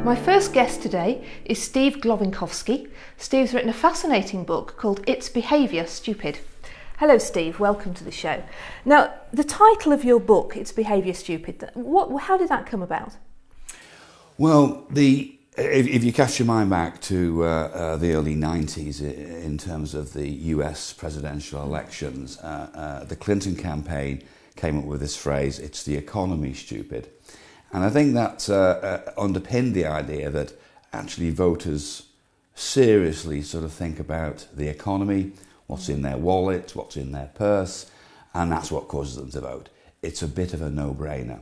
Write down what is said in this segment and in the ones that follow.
My first guest today is Steve Glowinkowski. Steve's written a fascinating book called It's Behaviour, Stupid. Hello Steve, welcome to the show. Now, the title of your book, It's Behaviour, Stupid, how did that come about? Well, if you cast your mind back to the early 90s in terms of the US presidential elections, the Clinton campaign came up with this phrase, it's the economy, stupid. And I think that underpinned the idea that actually voters seriously sort of think about the economy, what's in their wallet, what's in their purse, and that's what causes them to vote. It's a bit of a no-brainer.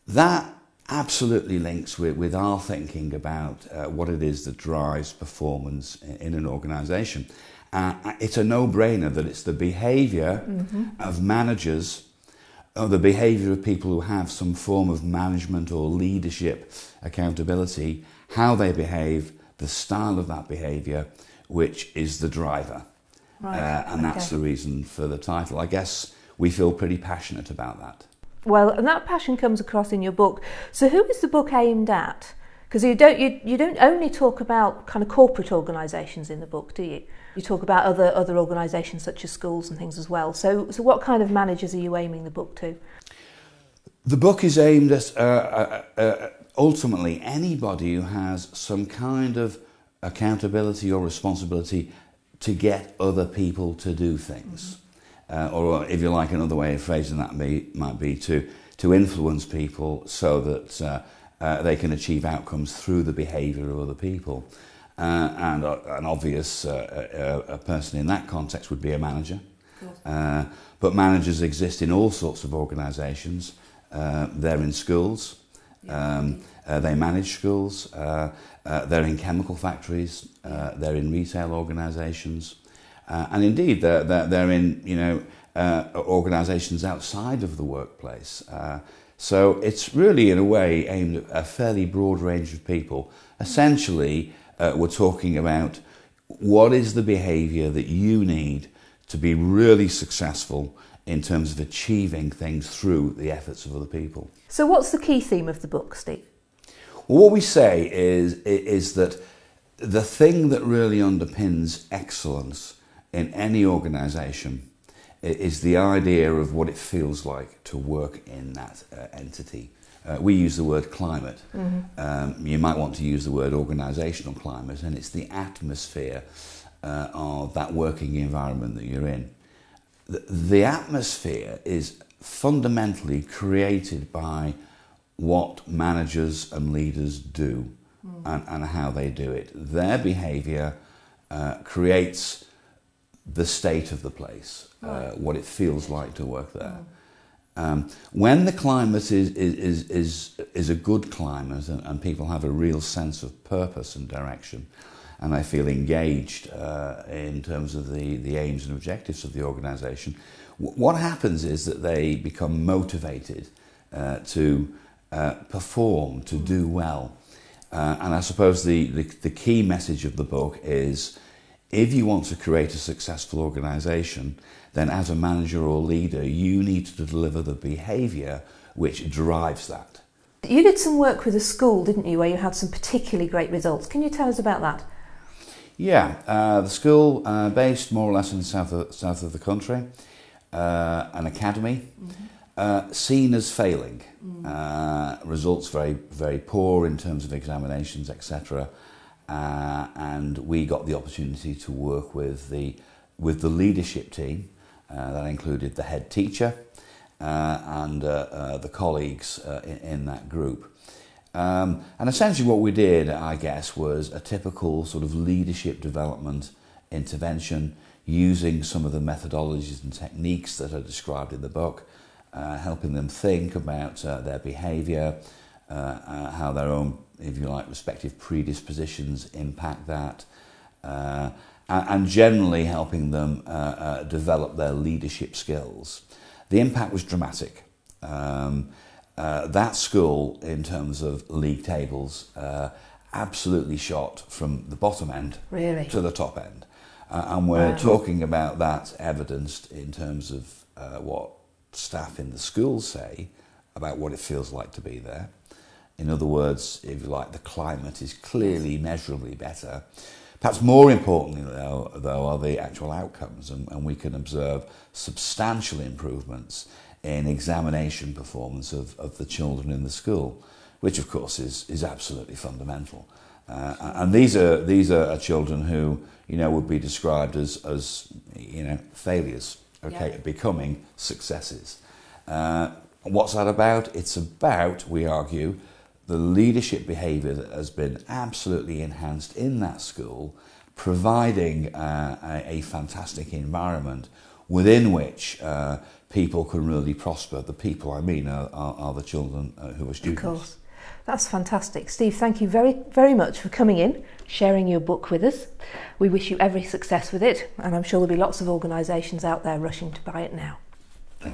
That absolutely links with our thinking about what it is that drives performance in an organisation. It's a no-brainer that it's the behaviour of managers, or the behaviour of people who have some form of management or leadership accountability, how they behave, the style of that behaviour, which is the driver. Right. And that's the reason for the title. I guess we feel pretty passionate about that. Well, and that passion comes across in your book. So who is the book aimed at? Because you don't only talk about kind of corporate organisations in the book, do you? You talk about other organisations such as schools and things as well. So what kind of managers are you aiming the book to? The book is aimed at ultimately anybody who has some kind of accountability or responsibility to get other people to do things. Or if you like, another way of phrasing that might be to influence people so that they can achieve outcomes through the behaviour of other people. And an obvious a person in that context would be a manager. But managers exist in all sorts of organisations. They're in schools, they manage schools, they're in chemical factories, they're in retail organisations, and indeed they're in organisations outside of the workplace. So it's really, in a way, aimed at a fairly broad range of people. Essentially, we're talking about what is the behaviour that you need to be really successful in terms of achieving things through the efforts of other people. So what's the key theme of the book, Steve? Well, what we say is that the thing that really underpins excellence in any organisation is the idea of what it feels like to work in that entity. We use the word climate. You might want to use the word organisational climate, and it's the atmosphere of that working environment that you're in. The atmosphere is fundamentally created by what managers and leaders do and how they do it. Their behaviour creates the state of the place, what it feels like to work there. When the climate is a good climate and people have a real sense of purpose and direction, and they feel engaged in terms of the aims and objectives of the organisation, what happens is that they become motivated to perform, to do well. And I suppose the key message of the book is, if you want to create a successful organisation, then as a manager or leader, you need to deliver the behaviour which drives that. You did some work with a school, didn't you, where you had some particularly great results. Can you tell us about that? Yeah, the school, based more or less in the south of the country, an academy, seen as failing. Results very, very poor in terms of examinations, etc. And we got the opportunity to work with the leadership team. That included the head teacher and the colleagues in that group. And essentially what we did, I guess, was a typical sort of leadership development intervention using some of the methodologies and techniques that are described in the book, helping them think about their behaviour, how their own, if you like, respective predispositions impact that, and generally helping them develop their leadership skills. The impact was dramatic. That school, in terms of league tables, absolutely shot from the bottom end to the top end. And we're talking about that evidenced in terms of what staff in the schools say about what it feels like to be there, In other words, if you like, the climate is clearly measurably better. Perhaps more importantly, though, are the actual outcomes, and we can observe substantial improvements in examination performance of the children in the school, which of course is absolutely fundamental. And these are children who, you know, would be described as you know, failures, okay, Yeah. becoming successes. What's that about? It's about, we argue, the leadership behaviour that has been absolutely enhanced in that school, providing a fantastic environment within which people can really prosper. The people I mean are the children who are students. Of course. That's fantastic. Steve, thank you very, very much for coming in, sharing your book with us. We wish you every success with it, and I'm sure there'll be lots of organisations out there rushing to buy it now.